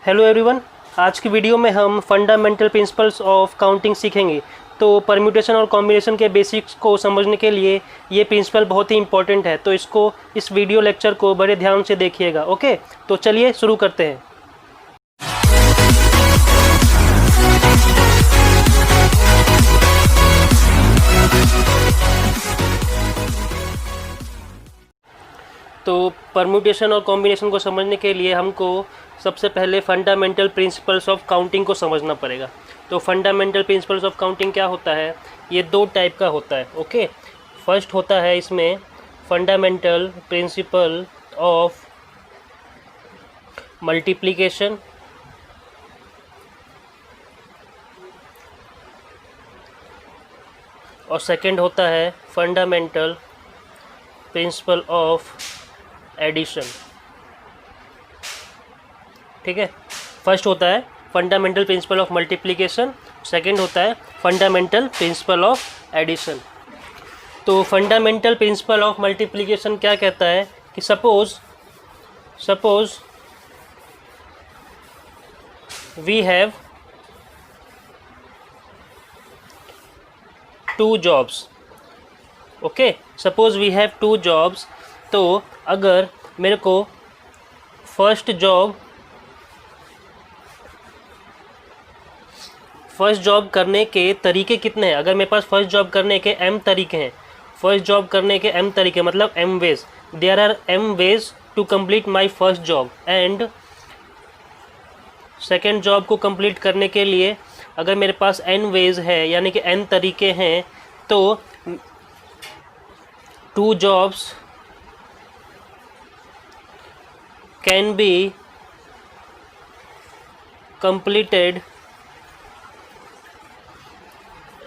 Hello everyone, आज की video में हम फंडामेंटल प्रिंसिपल्स ऑफ काउंटिंग सीखेंगे। तो परम्यूटेशन और कॉम्बिनेशन के बेसिक्स को समझने के लिए ये प्रिंसिपल बहुत ही इंपॉर्टेंट है, तो इस वीडियो लेक्चर को बड़े ध्यान से देखिएगा। ओके, तो चलिए शुरू करते हैं। तो परम्यूटेशन और कॉम्बिनेशन को समझने के लिए हमको सबसे पहले फंडामेंटल प्रिंसिपल्स ऑफ काउंटिंग को समझना पड़ेगा। तो फंडामेंटल प्रिंसिपल्स ऑफ काउंटिंग क्या होता है? ये दो टाइप का होता है। ओके, फर्स्ट होता है इसमें फंडामेंटल प्रिंसिपल ऑफ मल्टीप्लिकेशन, और सेकंड होता है फंडामेंटल प्रिंसिपल ऑफ एडिशन। ठीक है, फर्स्ट होता है fundamental principle of multiplication, second होता है फंडामेंटल प्रिंसिपल ऑफ एडिशन। तो फंडामेंटल प्रिंसिपल ऑफ मल्टीप्लिकेशन क्या कहता है कि suppose we have two jobs. Okay, suppose we have two jobs. तो अगर मेरे को फर्स्ट जॉब करने के तरीके कितने हैं? अगर मेरे पास फर्स्ट जॉब करने के m तरीके हैं, फर्स्ट जॉब करने के m तरीके मतलब m ways, there are m ways to complete my first job, and second job को कंप्लीट करने के लिए अगर मेरे पास n वेज है यानी कि n तरीके हैं, तो two jobs can be completed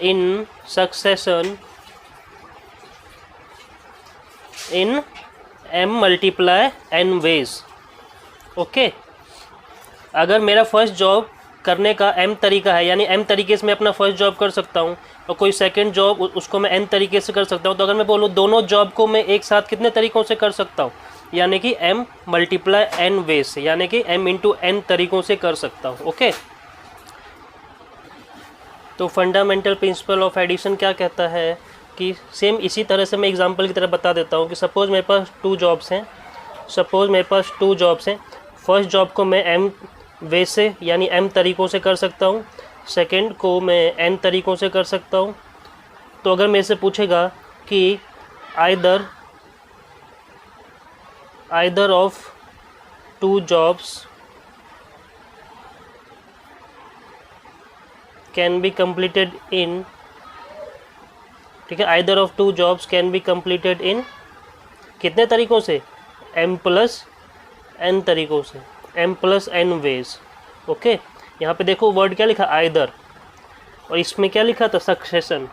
in succession in m multiply n ways। Okay, अगर मेरा फर्स्ट जॉब करने का m तरीका है यानी m तरीके से मैं अपना फर्स्ट जॉब कर सकता हूँ, और कोई सेकंड जॉब उसको मैं n तरीके से कर सकता हूँ, तो अगर मैं बोलूँ दोनों जॉब को मैं एक साथ कितने तरीक़ों से कर सकता हूँ, यानी कि m मल्टीप्लाई n वेज से, यानी कि m इंटू n तरीक़ों से कर सकता हूँ। ओके, तो फंडामेंटल प्रिंसिपल ऑफ एडिशन क्या कहता है कि सेम इसी तरह से मैं एग्जांपल की तरह बता देता हूँ कि सपोज़ मेरे पास टू जॉब्स हैं, फर्स्ट जॉब को मैं m वे से यानी m तरीक़ों से कर सकता हूँ, सेकंड को मैं n तरीक़ों से कर सकता हूँ। तो अगर मेरे से पूछेगा कि either of two jobs can be completed in, ठीक है, either of two jobs can be completed in कितने तरीक़ों से? m प्लस n तरीक़ों से, m plus n ways. Okay, यहाँ पे देखो वर्ड क्या लिखा, आइदर, और इसमें क्या लिखा था, सक्सेशन।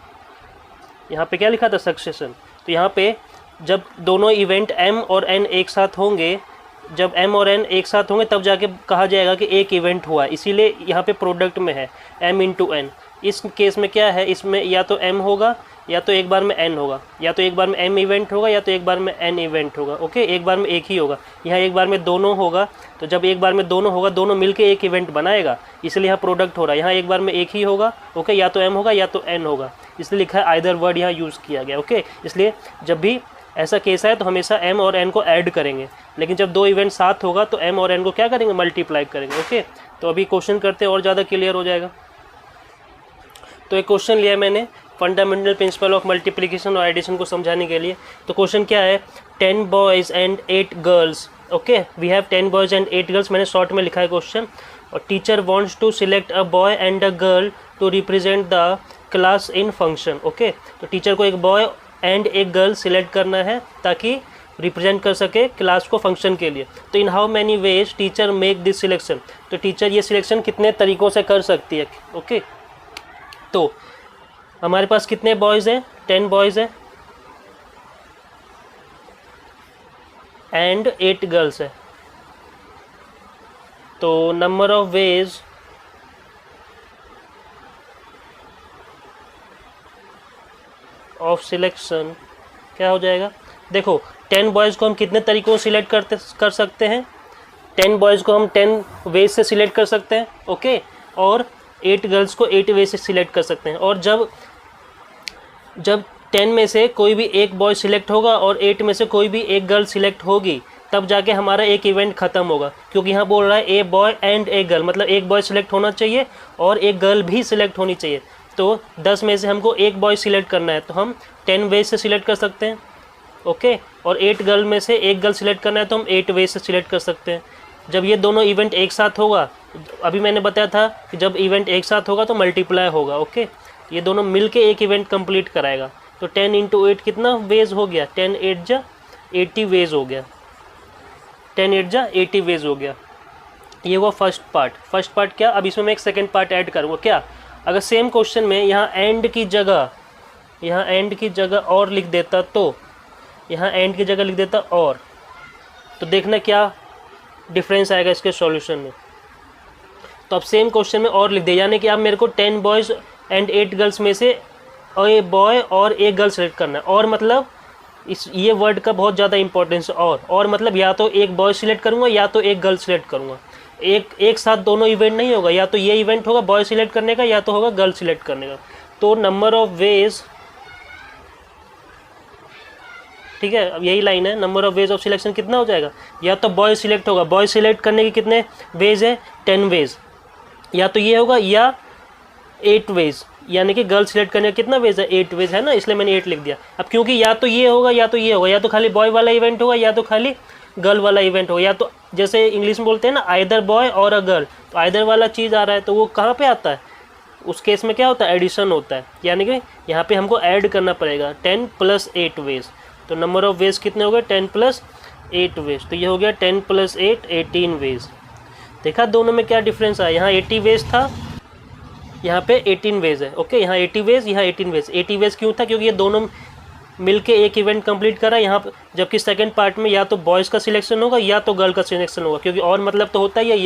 यहाँ पे क्या लिखा था, सक्सेशन। तो यहाँ पे जब दोनों इवेंट m और n एक साथ होंगे, जब m और n एक साथ होंगे तब जाके कहा जाएगा कि एक इवेंट हुआ, इसीलिए यहाँ पे प्रोडक्ट में है m इंटू n। इस केस में क्या है, इसमें या तो m होगा या तो एक बार में n होगा, या तो एक बार में m इवेंट होगा या तो एक बार में n इवेंट होगा। ओके, एक बार में एक ही होगा, यहाँ एक बार में दोनों होगा। तो जब एक बार में दोनों होगा, दोनों मिलके एक इवेंट बनाएगा, इसलिए यहाँ प्रोडक्ट हो रहा है। यहाँ एक बार में एक ही होगा, ओके, या तो m होगा या तो n होगा, इसलिए लिखा है आइदर वर्ड यहाँ यूज़ किया गया। ओके, इसलिए जब भी ऐसा केस है तो हमेशा m और n को ऐड करेंगे, लेकिन जब दो इवेंट साथ होगा तो m और n को क्या करेंगे, मल्टीप्लाई करेंगे। ओके, तो अभी क्वेश्चन करते हैं और ज़्यादा क्लियर हो जाएगा। तो एक क्वेश्चन लिया मैंने फंडामेंटल प्रिंसिपल ऑफ मल्टीप्लिकेशन और एडिशन को समझाने के लिए। तो क्वेश्चन क्या है, 10 boys and 8 girls. Okay, we have 10 boys and 8 girls, मैंने शॉर्ट में लिखा है क्वेश्चन। और teacher wants to select a boy and a girl to represent the class in function. Okay, तो टीचर को एक बॉय एंड एक गर्ल सिलेक्ट करना है ताकि रिप्रेजेंट कर सके क्लास को फंक्शन के लिए। तो in how many ways teacher make this selection, तो टीचर ये सिलेक्शन कितने तरीक़ों से कर सकती है। ओके, तो हमारे पास कितने बॉयज़ हैं, 10 बॉयज़ हैं एंड 8 गर्ल्स है। तो number of ways of selection क्या हो जाएगा, देखो 10 बॉयज़ को हम कितने तरीक़ों से सिलेक्ट कर सकते हैं, 10 बॉयज़ को हम 10 वेज से सिलेक्ट कर सकते हैं, ओके, और 8 गर्ल्स को 8 वे से सिलेक्ट कर सकते हैं। और जब 10 में से कोई भी एक बॉय सिलेक्ट होगा और 8 में से कोई भी एक गर्ल सिलेक्ट होगी, तब जाके हमारा एक इवेंट ख़त्म होगा, क्योंकि यहाँ बोल रहा है a boy and a girl, मतलब एक बॉय सिलेक्ट होना चाहिए और एक गर्ल भी सिलेक्ट होनी चाहिए। तो 10 में से हमको एक बॉय सिलेक्ट करना है, तो हम 10 वेज से सिलेक्ट कर सकते हैं, ओके, और 8 गर्ल में से एक गर्ल सिलेक्ट करना है तो हम 8 वेज से सिलेक्ट कर सकते हैं। जब ये दोनों इवेंट एक साथ होगा, अभी मैंने बताया था कि जब इवेंट एक साथ होगा तो मल्टीप्लाई होगा, ओके, ये दोनों मिलके एक इवेंट कंप्लीट कराएगा। तो 10 × 8 कितना वेज हो गया, 10 8 जा 80 वेज हो गया, 10 8 जा 80 वेज हो गया। ये हुआ फर्स्ट पार्ट क्या, अब इसमें मैं एक सेकेंड पार्ट ऐड करूँगा। क्या, अगर सेम क्वेश्चन में यहाँ एंड की जगह और लिख देता, तो यहाँ एंड की जगह लिख देता और, तो देखना क्या डिफरेंस आएगा इसके सॉल्यूशन में। तो अब सेम क्वेश्चन में और लिख दे, यानी कि अब मेरे को 10 बॉयज़ एंड 8 गर्ल्स में से ए बॉय और एक गर्ल सेलेक्ट करना है। और मतलब ये वर्ड का बहुत ज़्यादा इंपॉर्टेंस है। और मतलब या तो एक बॉय सिलेक्ट करूँगा या तो एक गर्ल सिलेक्ट करूँगा, एक साथ दोनों इवेंट नहीं होगा, या तो ये इवेंट होगा बॉय सिलेक्ट करने का या तो होगा गर्ल सिलेक्ट करने का। तो नंबर ऑफ वेज, ठीक है, अब यही लाइन है, number of ways of selection कितना हो जाएगा, या तो बॉय सिलेक्ट होगा, बॉय सिलेक्ट करने के कितने वेज है 10 वेज, या तो ये होगा या 8 वेज, यानी कि गर्ल सिलेक्ट करने का कितना वेज है 8 वेज है ना, इसलिए मैंने 8 लिख दिया। अब क्योंकि या तो ये होगा या तो ये होगा, या तो खाली बॉय वाला इवेंट होगा या तो खाली गर्ल वाला इवेंट होगा, या तो जैसे इंग्लिश में बोलते हैं ना आइदर बॉय और अ गर्ल, तो आइदर वाला चीज़ आ रहा है तो वो कहाँ पे आता है, उस केस में क्या होता है एडिशन होता है, यानी कि यहाँ पे हमको ऐड करना पड़ेगा 10 + 8 वेज। तो नंबर ऑफ वेज कितने हो गए 10 + 8 वेज, तो ये हो गया 10 + 8 18 वेज। देखा दोनों में क्या डिफरेंस आया, यहाँ 80 वेज था, यहाँ पे 18 वेज है, ओके, यहाँ 80 वेज, यहाँ 18 वेज। 80 वेज क्यों था, क्योंकि ये दोनों मिलके एक इवेंट कंप्लीट करा यहाँ पर, जबकि सेकंड पार्ट में या तो बॉयज़ का सिलेक्शन होगा या तो गर्ल का सिलेक्शन होगा, क्योंकि और मतलब तो होता ही है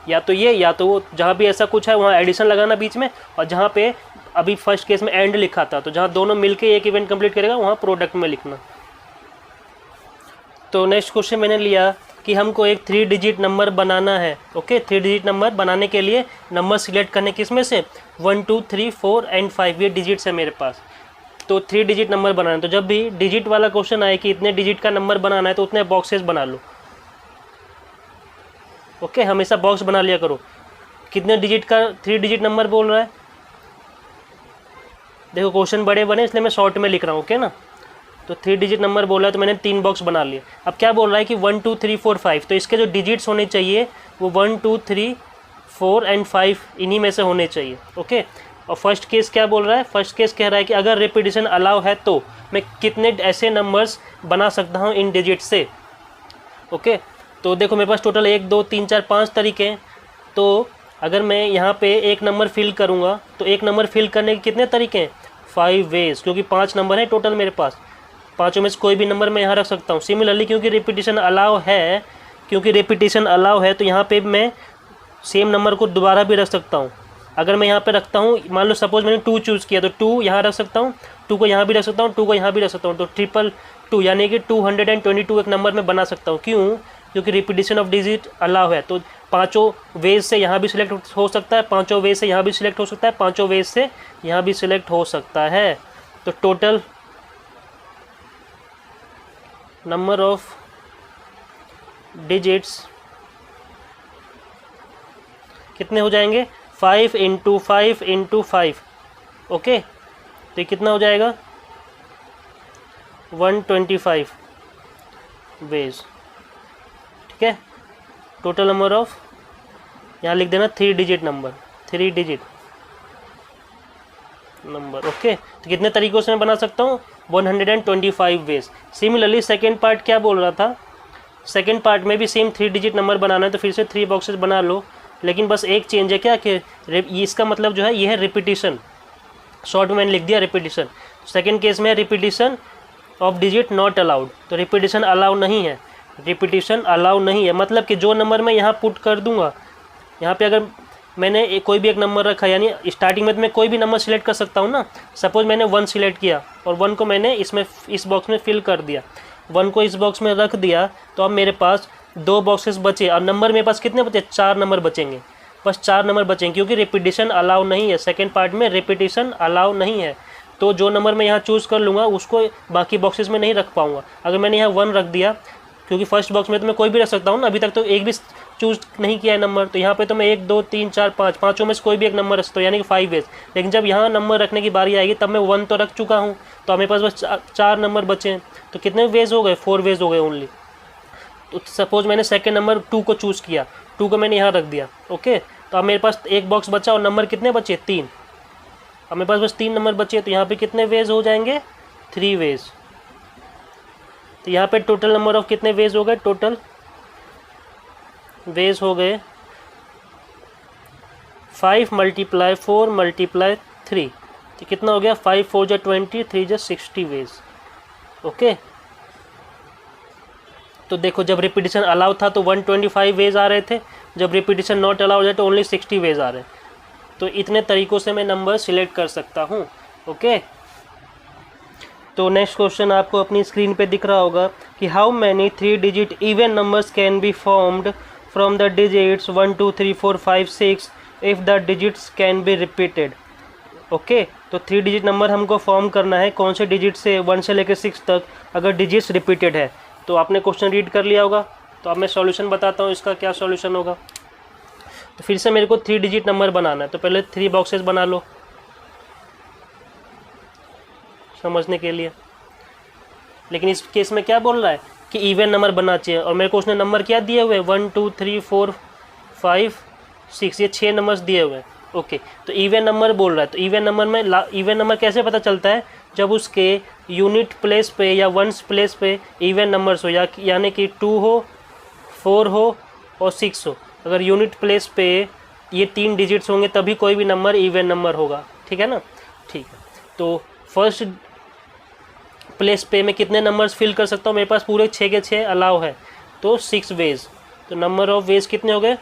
या तो ये या तो वो, जहाँ भी ऐसा कुछ है वहाँ एडिशन लगाना बीच में, और जहाँ पे अभी फर्स्ट केस में एंड लिखा था, तो जहाँ दोनों मिलके एक इवेंट कंप्लीट करेगा वहाँ प्रोडक्ट में लिखना। तो नेक्स्ट क्वेश्चन मैंने लिया कि हमको एक 3 डिजिट नंबर बनाना है, ओके, 3 डिजिट नंबर बनाने के लिए नंबर सिलेक्ट करने किसमें से 1 2 3 4 एंड 5, ये डिजिट्स है मेरे पास। तो 3 डिजिट नंबर बनाना है, तो जब भी डिजिट वाला क्वेश्चन आए कि इतने डिजिट का नंबर बनाना है तो उतने बॉक्सेस बना लो, ओके, हमेशा बॉक्स बना लिया करो। कितने डिजिट का 3 डिजिट नंबर बोल रहा है, देखो क्वेश्चन बड़े बने इसलिए मैं शॉर्ट में लिख रहा हूँ, ओके ना। तो 3 डिजिट नंबर बोला है तो मैंने 3 बॉक्स बना लिए। अब क्या बोल रहा है कि 1 2 3 4 5, तो इसके जो डिजिट्स होने चाहिए वो 1 2 3 4 एंड 5 इन्हीं में से होने चाहिए, ओके। और फर्स्ट केस क्या बोल रहा है, फर्स्ट केस कह रहा है कि अगर रिपीटिशन अलाउ है तो मैं कितने ऐसे नंबर्स बना सकता हूँ इन डिजिट से, ओके। तो देखो मेरे पास टोटल 1 2 3 4 5 तरीके हैं। तो अगर मैं यहाँ पे एक नंबर फिल करूँगा तो एक नंबर फिल करने के कितने तरीके हैं 5 वेज, क्योंकि 5 नंबर हैं टोटल मेरे पास, पाँचों में से कोई भी नंबर मैं यहाँ रख सकता हूँ। सिमिलरली क्योंकि रिपीटिशन अलाउ है तो यहाँ पे मैं सेम नंबर को दोबारा भी रख सकता हूँ। अगर मैं यहाँ पे रखता हूँ, मान लो सपोज मैंने 2 चूज़ किया तो 2 यहाँ रख सकता हूँ, 2 को यहाँ भी रख सकता हूँ, 2 को यहाँ भी रख सकता हूँ, तो 222 यानी कि 222 एक नंबर में बना सकता हूँ। क्यों, क्योंकि रिपीटिशन ऑफ डिजिट अलाउ है। तो पाँचों वेज से यहाँ भी सिलेक्ट हो सकता है, पाँचों वेज से यहाँ भी सिलेक्ट हो सकता है, पाँचों वेज से यहाँ भी सिलेक्ट हो सकता है। तो टोटल नंबर ऑफ डिजिट्स कितने हो जाएंगे 5 × 5 × 5, ओके। तो ये कितना हो जाएगा 125 वेज, ठीक है। टोटल नंबर ऑफ, यहाँ लिख देना 3 digit number, 3 digit number, okay. तो कितने तरीक़ों से मैं बना सकता हूँ 125 वेज। सिमिलरली सेकेंड पार्ट क्या बोल रहा था, सेकेंड पार्ट में भी सेम 3 डिजिट नंबर बनाना है, तो फिर से 3 बॉक्सेस बना लो, लेकिन बस एक चेंज है क्या कि इसका मतलब जो है ये है रिपीटिशन, शॉर्ट में मैंने लिख दिया रिपीटिशन। सेकेंड केस में repetition of digit not allowed, तो रिपीटिशन अलाउ नहीं है, रिपीटिशन अलाउ नहीं है, मतलब कि जो नंबर मैं यहाँ पुट कर दूंगा, यहाँ पे अगर मैंने कोई भी एक नंबर रखा, यानी स्टार्टिंग में तो मैं कोई भी नंबर सिलेक्ट कर सकता हूँ ना। सपोज मैंने 1 सिलेक्ट किया और 1 को मैंने इस बॉक्स में फिल कर दिया, 1 को इस बॉक्स में रख दिया, तो अब मेरे पास 2 बॉक्सेस बचे और नंबर मेरे पास कितने बचे, 4 नंबर बचेंगे, बस 4 नंबर बचेंगे, क्योंकि रिपीटिशन अलाउ नहीं है, सेकेंड पार्ट में रिपीटिशन अलाउ नहीं है। तो जो नंबर मैं यहाँ चूज़ कर लूँगा उसको बाकी बॉक्सेस में नहीं रख पाऊँगा। अगर मैंने यहाँ 1 रख दिया, क्योंकि फर्स्ट बॉक्स में तो मैं कोई भी रख सकता हूँ ना, अभी तक तो एक भी चूज़ नहीं किया है नंबर, तो यहाँ पे तो मैं 1 2 3 4 5 पाँचों में से कोई भी एक नंबर रख सकता हूँ, यानी कि 5 वेज। लेकिन जब यहाँ नंबर रखने की बारी आएगी तब मैं 1 तो रख चुका हूँ, तो मेरे पास बस 4 नंबर बचे हैं। तो कितने वेज हो गए, 4 वेज हो गए ओनली। तो सपोज मैंने सेकेंड नंबर 2 को चूज़ किया, 2 को मैंने यहाँ रख दिया, ओके। तो अब मेरे पास एक बॉक्स बचा और नंबर कितने बचे, 3। अब मेरे पास बस 3 नंबर बचे, तो यहाँ पे कितने वेज हो जाएंगे, 3 वेज। तो यहाँ पे टोटल नंबर ऑफ कितने वेज हो गए, टोटल वेज हो गए 5 × 4 × 3। तो कितना हो गया, 5 4 जा 20, 3 जा 60 वेज, ओके। तो देखो जब रिपीटिशन अलाउ था तो 125 वेज आ रहे थे, जब रिपीटिशन नॉट अलाउ है तो ओनली 60 वेज आ रहे हैं। तो इतने तरीक़ों से मैं नंबर सिलेक्ट कर सकता हूँ, ओके। तो नेक्स्ट क्वेश्चन आपको अपनी स्क्रीन पे दिख रहा होगा कि how many 3 digit even numbers can be formed from the digits 1 2 3 4 5 6 if the digits can be repeated, okay. तो 3 डिजिट नंबर हमको फॉर्म करना है, कौन से डिजिट से, 1 से लेकर 6 तक, अगर डिजिट्स रिपीटेड है। तो आपने क्वेश्चन रीड कर लिया होगा, तो अब मैं सॉल्यूशन बताता हूँ इसका क्या सॉल्यूशन होगा। तो फिर से मेरे को 3 डिजिट नंबर बनाना है, तो पहले 3 बॉक्सेस बना लो समझने के लिए। लेकिन इस केस में क्या बोल रहा है कि इवन नंबर बनना चाहिए, और मेरे को उसने नंबर क्या दिए हुए, 1 2 3 4 5 6, ये 6 नंबर्स दिए हुए हैं, ओके। तो इवन नंबर बोल रहा है, तो इवन नंबर में इवन नंबर कैसे पता चलता है, जब उसके यूनिट प्लेस पे या वंस प्लेस पे इवन नंबर्स हो, यानी कि 2 हो, 4 हो और 6 हो। अगर यूनिट प्लेस पे ये 3 डिजिट्स होंगे तभी कोई भी नंबर इवन नंबर होगा, ठीक है ना, ठीक है। तो फर्स्ट प्लेस पे मैं कितने नंबर्स फिल कर सकता हूँ, मेरे पास पूरे 6 के 6 अलाउ है, तो 6 वेज। तो नंबर ऑफ वेज कितने हो गए,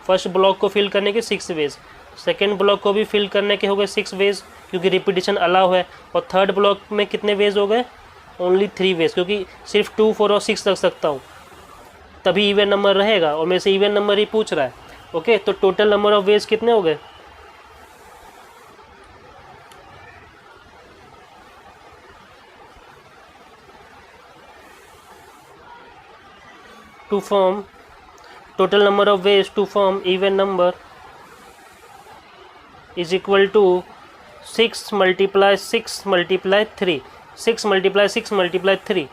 फर्स्ट ब्लॉक को फिल करने के 6 वेज, सेकेंड ब्लॉक को भी फिल करने के हो गए 6 वेज क्योंकि रिपीटिशन अलाउ है, और थर्ड ब्लॉक में कितने वेज हो गए, ओनली 3 वेज, क्योंकि सिर्फ 2 4 और 6 रख सकता हूँ तभी इवन नंबर रहेगा, और मेरे से इवन नंबर ही पूछ रहा है, ओके। तो टोटल नंबर ऑफ वेज कितने हो गए, to form total number of ways to form even number is equal to 6 × 6 × 3, 6 × 6 × 3,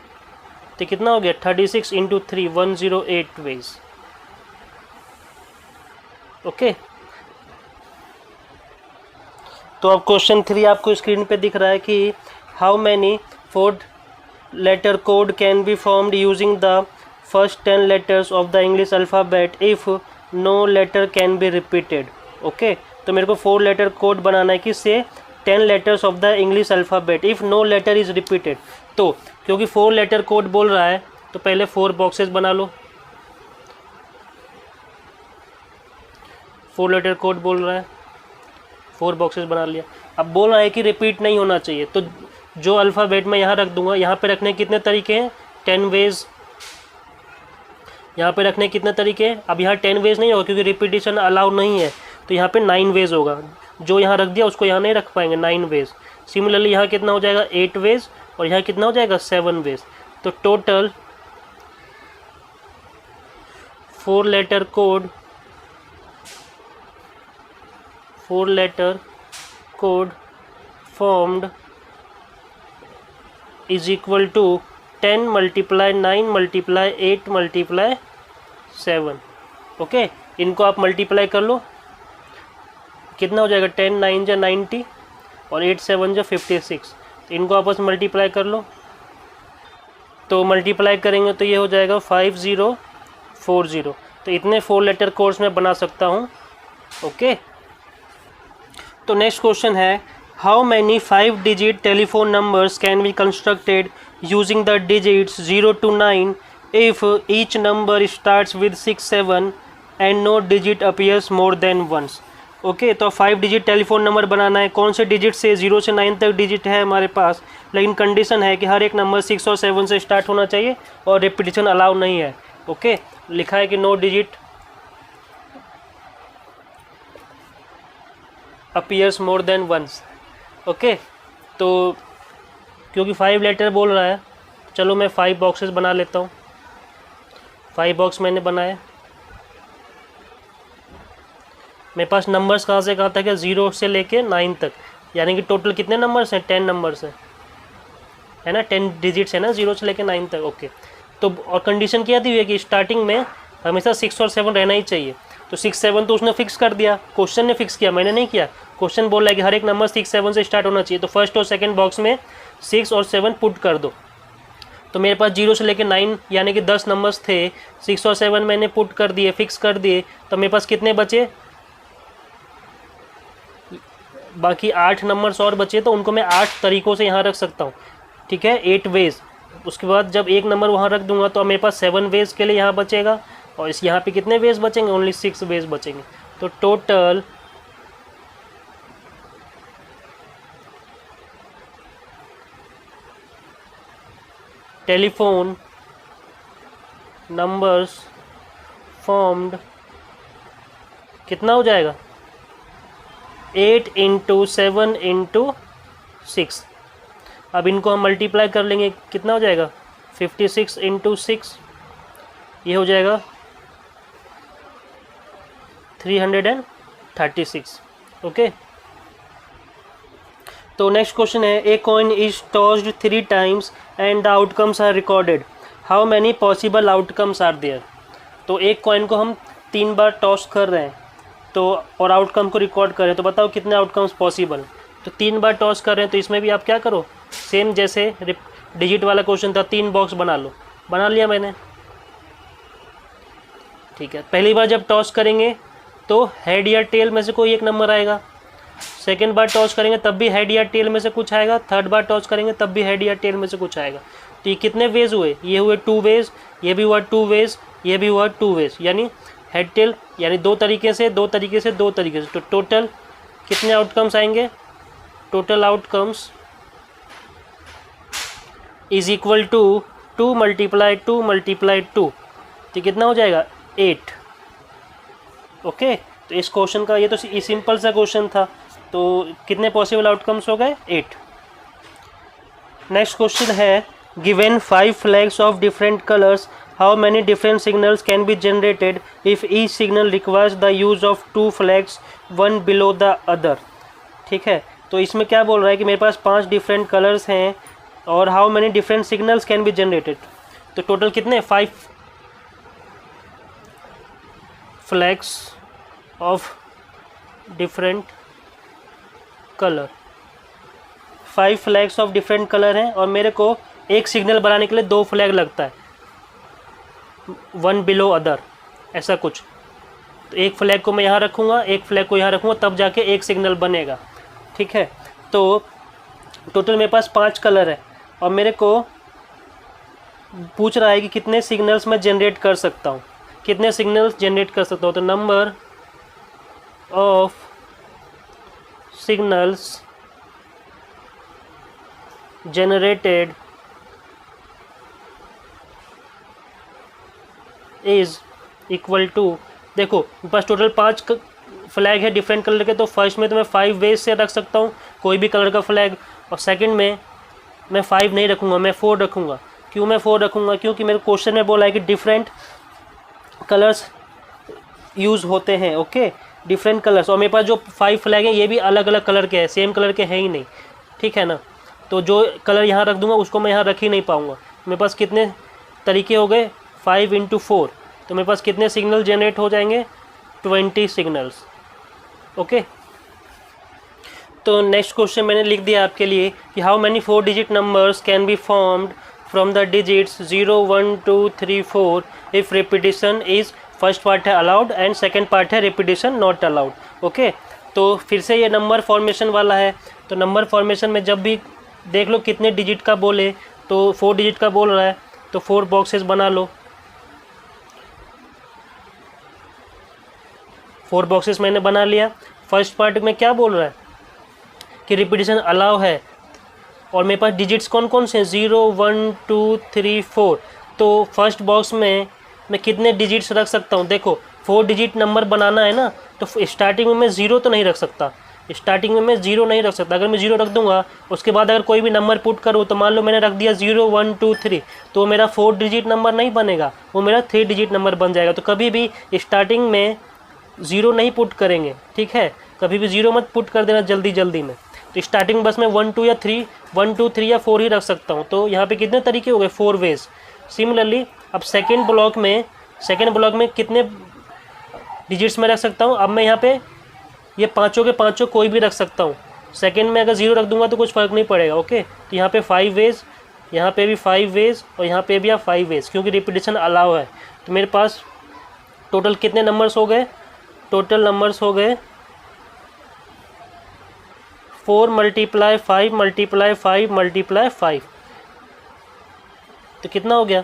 तो कितना हो गया, 36 × 3 108 वेज, ओके। तो अब क्वेश्चन 3 आपको स्क्रीन पे दिख रहा है कि how many 4 letter code can be formed using the first 10 letters of the English alphabet if no letter can be repeated, okay. तो मेरे को 4 लेटर कोड बनाना है किससे, 10 letters of the English alphabet if no letter is repeated। तो क्योंकि 4 letter code बोल रहा है तो पहले 4 बॉक्सेस बना लो, 4 लेटर कोड बोल रहा है, 4 बॉक्सेस बना लिया। अब बोल रहा है कि रिपीट नहीं होना चाहिए, तो जो अल्फ़ाबेट मैं यहाँ रख दूंगा, यहाँ पे रखने कितने तरीके हैं, 10 वेज, यहाँ पे रखने कितने तरीके हैं। अब यहाँ 10 वेज नहीं होगा क्योंकि रिपीटिशन अलाउ नहीं है, तो यहाँ पे 9 वेज होगा, जो यहाँ रख दिया उसको यहाँ नहीं रख पाएंगे, 9 वेज। सिमिलरली यहाँ कितना हो जाएगा, 8 वेज, और यहाँ कितना हो जाएगा, 7 वेज। तो total 4 letter code formed is equal to 10 × 9 × 8 × 7, okay. इनको आप मल्टीप्लाई कर लो, कितना हो जाएगा, 10 9 जा 90 और 8 7 जा 56, तो इनको आपस में मल्टीप्लाई कर लो। तो मल्टीप्लाई करेंगे तो ये हो जाएगा 5040। तो इतने 4 लेटर कोड्स में बना सकता हूँ, ओके। तो नेक्स्ट क्वेश्चन है how many 5 digit telephone numbers can be constructed using the digits 0 to 9 if each number starts with 6 7 and no digit appears more than once, okay. तो 5 डिजिट टेलीफोन नंबर बनाना है, कौन से digit से, 0 से 9 तक digit है हमारे पास, लेकिन कंडीशन है कि हर एक नंबर 6 और 7 से स्टार्ट होना चाहिए और रिपीटिशन अलाउ नहीं है, ओके। लिखा है कि no digit appears more than once. Okay, तो क्योंकि 5 लेटर बोल रहा है, चलो मैं 5 बॉक्सेस बना लेता हूँ। 5 बॉक्स मैंने बनाए। मेरे पास नंबर्स कहाँ से कहाँ तक है, 0 से लेके 9 तक, यानी कि टोटल कितने नंबर्स हैं, 10 नंबर्स हैं, है ना, 10 डिजिट्स है ना, 0 से लेके 9 तक। ओके, तो और कंडीशन क्या दी हुई है कि स्टार्टिंग में हमेशा 6 और 7 रहना ही चाहिए। तो 6 7 तो उसने फिक्स कर दिया, क्वेश्चन ने फिक्स किया, मैंने नहीं किया। क्वेश्चन बोल रहा है कि हर एक नंबर 6 7 से स्टार्ट होना चाहिए, तो फर्स्ट और सेकंड बॉक्स में 6 और 7 पुट कर दो। तो मेरे पास 0 से लेकर 9 यानी कि 10 नंबर्स थे, 6 और 7 मैंने पुट कर दिए, फिक्स कर दिए, तो मेरे पास कितने बचे, बाकी 8 नंबर्स और बचे, तो उनको मैं 8 तरीक़ों से यहाँ रख सकता हूँ। ठीक है, 8 वेज। उसके बाद जब एक नंबर वहाँ रख दूंगा तो मेरे पास 7 वेज के लिए यहाँ बचेगा, और इस यहाँ पे कितने वेज बचेंगे, ओनली 6 वेज बचेंगे। तो टोटल टेलीफोन नंबर्स फॉर्म्ड कितना हो जाएगा, 8 × 7 × 6। अब इनको हम मल्टीप्लाई कर लेंगे, कितना हो जाएगा, 56 × 6, ये हो जाएगा 336। ओके, तो नेक्स्ट क्वेश्चन है, a coin is tossed 3 times and the outcomes are recorded, how many possible outcomes are there. तो एक कॉइन को हम 3 बार टॉस कर रहे हैं, तो और आउटकम को रिकॉर्ड कर रहे हैं, तो बताओ कितने आउटकम्स पॉसिबल। तो 3 बार टॉस कर रहे हैं, तो इसमें भी आप क्या करो, सेम जैसे डिजिट वाला क्वेश्चन था, 3 बॉक्स बना लो। बना लिया मैंने। ठीक है, पहली बार जब टॉस करेंगे तो हेड या टेल में से कोई एक नंबर आएगा, सेकेंड बार टॉस करेंगे तब भी हेड या टेल में से कुछ आएगा, थर्ड बार टॉस करेंगे तब भी हेड या टेल में से कुछ आएगा। तो ये कितने वेज हुए, ये हुए 2 वेज, ये भी हुआ 2 वेज, ये भी हुआ 2 वेज, यानी हेड टेल, यानी 2 तरीके से 2 तरीके से 2 तरीके से। तो टोटल कितने आउटकम्स आएंगे, total outcomes is equal to 2 × 2 × 2, तो कितना हो जाएगा, 8। ओके, तो इस क्वेश्चन का ये तो सिंपल सा क्वेश्चन था, तो कितने पॉसिबल आउटकम्स हो गए, 8। नेक्स्ट क्वेश्चन है, given 5 flags of different colours, how many different signals can be generated if each signal requires the use of 2 flags one below the other. ठीक है, तो इसमें क्या बोल रहा है कि मेरे पास 5 डिफरेंट कलर्स हैं और how many different signals can be generated, तो टोटल कितने, 5 flags of different colour, 5 flags of different colour हैं, और मेरे को एक सिग्नल बनाने के लिए 2 फ्लैग लगता है, वन बिलो अदर, ऐसा कुछ। तो एक फ्लैग को मैं यहाँ रखूँगा, एक फ्लैग को यहाँ रखूँगा, तब जाके एक सिग्नल बनेगा। ठीक है, तो टोटल मेरे पास 5 कलर है, और मेरे को पूछ रहा है कि कितने सिग्नल्स मैं जनरेट कर सकता हूँ, कितने सिग्नल्स जनरेट कर सकता हूँ। तो number of signals generated is equal to, देखो मेरे पास टोटल 5 फ्लैग है डिफरेंट कलर के, तो फर्स्ट में तो मैं 5 वेज से रख सकता हूँ कोई भी कलर का फ्लैग, और सेकंड में मैं 5 नहीं रखूँगा, मैं 4 रखूँगा। क्यों मैं 4 रखूँगा, क्योंकि मेरे क्वेश्चन में बोला है कि डिफरेंट कलर्स यूज़ होते हैं। ओके, डिफरेंट कलर्स, और मेरे पास जो 5 फ्लैग हैं ये भी अलग अलग कलर के हैं, सेम कलर के हैं ही नहीं। ठीक है ना, तो जो कलर यहाँ रख दूंगा उसको मैं यहाँ रख ही नहीं पाऊँगा। मेरे पास कितने तरीके हो गए, 5 × 4, तो मेरे पास कितने सिग्नल जनरेट हो जाएंगे, 20 सिग्नल्स। ओके, तो नेक्स्ट क्वेश्चन मैंने लिख दिया आपके लिए कि how many 4 digit numbers can be formed from the digits 0 1 2 3 4 if repetition is, first part है अलाउड एंड सेकेंड पार्ट है रिपीटिशन नॉट अलाउड। ओके, तो फिर से ये नंबर फॉर्मेशन वाला है, तो नंबर फॉर्मेशन में जब भी देख लो कितने डिजिट का बोले, तो 4 डिजिट का बोल रहा है, तो 4 बॉक्सेस बना लो। 4 बॉक्सेस मैंने बना लिया। फर्स्ट पार्ट में क्या बोल रहा है कि रिपीटिशन अलाउ है, और मेरे पास डिजिट्स कौन कौन से हैं, 0 1 2 3 4। तो फर्स्ट बॉक्स में मैं कितने डिजिट्स रख सकता हूँ। देखो 4 डिजिट नंबर बनाना है ना, तो स्टार्टिंग में मैं 0 तो नहीं रख सकता, स्टार्टिंग में मैं 0 नहीं रख सकता। अगर मैं 0 रख दूंगा, उसके बाद अगर कोई भी नंबर पुट करूँ, तो मान लो मैंने रख दिया 0 1 2 3, तो मेरा 4 डिजिट नंबर नहीं बनेगा, वो मेरा 3 डिजिट नंबर बन जाएगा। तो कभी भी स्टार्टिंग में 0 नहीं पुट करेंगे, ठीक है, कभी भी 0 मत पुट कर देना जल्दी जल्दी में। तो स्टार्टिंग बस मैं 1 2 या 3 1 2 3 या 4 ही रख सकता हूँ। तो यहाँ पे कितने तरीके हो गए, 4 वेज। सिमिलरली अब सेकेंड ब्लॉक में कितने डिजिट्स में रख सकता हूँ। अब मैं यहाँ पे ये पाँचों के पाँचों कोई भी रख सकता हूँ। सेकेंड में अगर 0 रख दूंगा तो कुछ फ़र्क नहीं पड़ेगा। ओके, तो यहाँ पे 5 वेज, यहाँ पे भी 5 वेज, और यहाँ पे भी आप 5 वेज, क्योंकि रिपीटेशन अलाउ है। तो मेरे पास टोटल कितने नंबर्स हो गए, टोटल नंबर्स हो गए 4 × 5 × 5 × 5। तो कितना हो गया,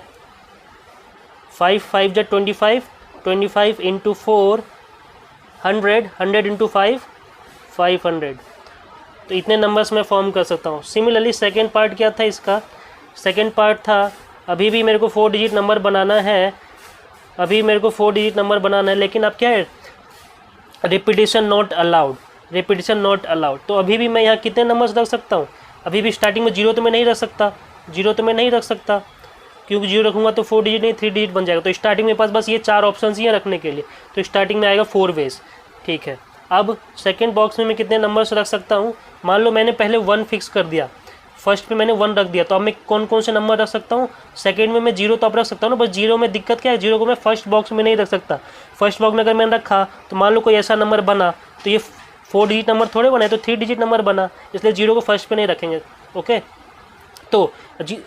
5 5 जा 25, 25 × 4 100, 100 × 5 500। तो इतने नंबर्स मैं फॉर्म कर सकता हूँ। सिमिलरली सेकेंड पार्ट क्या था इसका, सेकेंड पार्ट था अभी भी मेरे को 4 डिजिट नंबर बनाना है, अभी मेरे को 4 डिजिट नंबर बनाना है, लेकिन अब क्या है, repetition not allowed, repetition not allowed. तो अभी भी मैं यहाँ कितने नंबर्स रख सकता हूँ, अभी भी स्टार्टिंग में 0 तो मैं नहीं रख सकता, 0 तो मैं नहीं रख सकता, क्योंकि 0 रखूँगा तो 4 डिजिट नहीं 3 डिजिट बन जाएगा। तो स्टार्टिंग में पास बस ये 4 ऑप्शन ही हैं रखने के लिए, तो स्टार्टिंग में आएगा 4 वेज, ठीक है। अब सेकेंड बॉक्स में मैं कितने नंबर्स रख सकता हूँ, मान लो मैंने पहले 1 फिक्स कर दिया, फर्स्ट पे मैंने 1 रख दिया, तो अब मैं कौन कौन से नंबर रख सकता हूँ। सेकंड में मैं 0 तो अब रख सकता हूँ ना, बस 0 में दिक्कत क्या है, 0 को मैं फर्स्ट बॉक्स में नहीं रख सकता। फर्स्ट बॉक्स में अगर मैंने रखा तो मान लो कोई ऐसा नंबर बना, तो ये 4 डिजिट नंबर थोड़े बना है, तो 3 डिजिट नंबर बना, इसलिए 0 को फर्स्ट पे नहीं रखेंगे। ओके, तो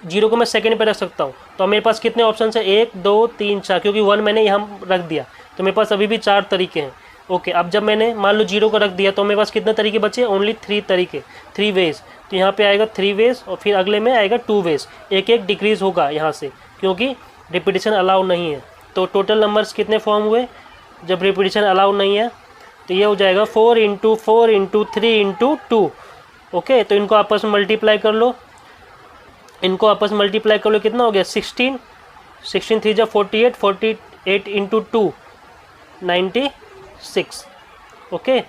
0 को मैं सेकंड पे रख सकता हूँ। तो मेरे पास कितने ऑप्शन है, 1 2 3 4, क्योंकि 1 मैंने यहाँ रख दिया, तो मेरे पास अभी भी 4 तरीके हैं। ओके, अब जब मैंने मान लो 0 को रख दिया, तो मेरे पास कितने तरीके बचे, ओनली 3 तरीके, 3 वेज। तो यहाँ पे आएगा 3 वेज, और फिर अगले में आएगा 2 वेज, एक एक डिक्रीज होगा यहाँ से, क्योंकि रिपीटेशन अलाउ नहीं है। तो टोटल नंबर्स कितने फॉर्म हुए जब रिपीटेशन अलाउ नहीं है, तो ये हो जाएगा 4 × 4 × 3 × 2। ओके, तो इनको आपस में मल्टीप्लाई कर लो, इनको आपस में मल्टीप्लाई कर लो, कितना हो गया 16, 16 3 जा 48, 48 × 2 96। ओके,